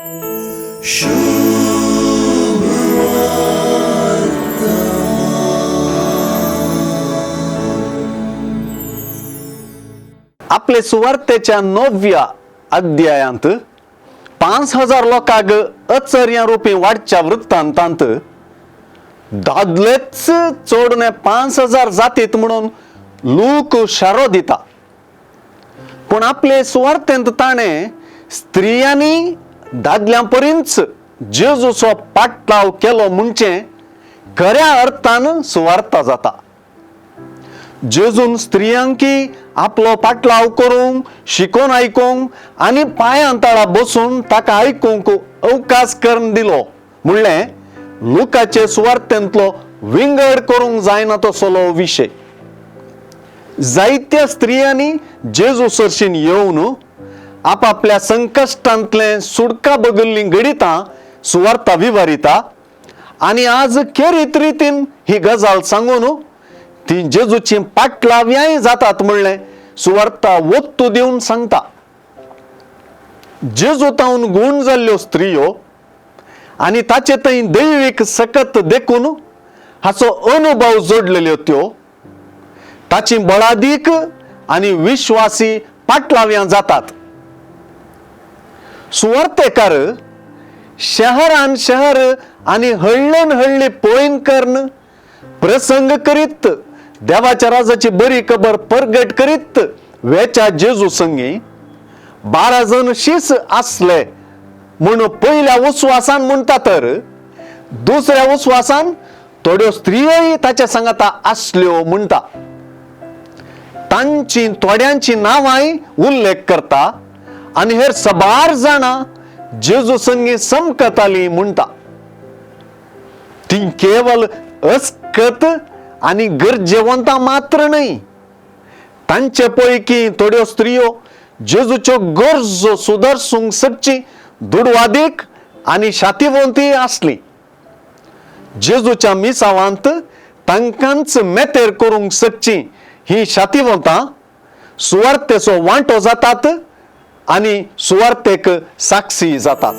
आपले सुवार्तेच्या 9व्या अध्यायांत 5000 लोकांक अचर्या रूपी वाडच्या वृत्तांतांत दादलेच चोडणे 5000 जातीत म्हणून लूक शारो दिता. पण आपले सुवार्तेंत ताणे स्त्रियांनी दादल्यांपर्यंत जेजूचो पाटलाव केलो म्हणजे खऱ्या अर्थान सुवार्ता जाता. जेजून स्त्रियांकी आपलो पाटलाव करूंक, शिकोन आयकूंक आनी पांयांतळा बसून ताका आयकूंक अवकाश करून दिलो म्हणलें लुकाचे सुवार्तेंतलो विंगड करूंक जायना तसलो विशय. जायत्या स्त्रियांनी जेजू सरशीन येवन आपापल्या संकश्टांतले सुडका बगल्ली घडिता सुवार्ता विवारिता आनी आज खेरीत रितीन ही गजाल सांगून ती जेजूची पाटलाव्याय जातात म्हणलें सुवार्ता वत्तू दिवन सांगता. जेजूतावन गुण जाल्ल्यो स्त्रियो आनी ताचे थंय दैवीक सकत देखून हाचो अनुभव जोडलेल्यो त्यो ताची बळादीक आनी विश्वासी पाटलाव्यां जातात. सुवार्तेकार शहरान शहर आनी हळ्ळेन हळ्ळी पळयन करून प्रसंग करीत देवाच्या राजाची बरी खबर परगट करीत वेच्या जेजू संगी 12 जण शीस आसले म्हणून पहिल्या उस्वासान म्हणता तर दुसऱ्या उस्वासान थोड्यो स्त्रियोय ताच्या सांगाता आसल्यो म्हणता. तांची थोड्यांची नावांय उल्लेख करता आनी हेर सबार जाणां जेजू संगी समकताली म्हणता. ती केवल अस्कत आनी गरजेवंतां मात्र न्हय, तांचे पैकी थोड्यो स्त्रियो जेजूच्यो गरजो सुदारसूंक शकची दुडवादीक आनी शातिवंती आसली. जेजूच्या मिसावांत तांकांच मेतेर करूंक शकची ही शातिवंतां सुवार्तेचो वांटो जातात आनी सुवार्तेक साक्षी जातात.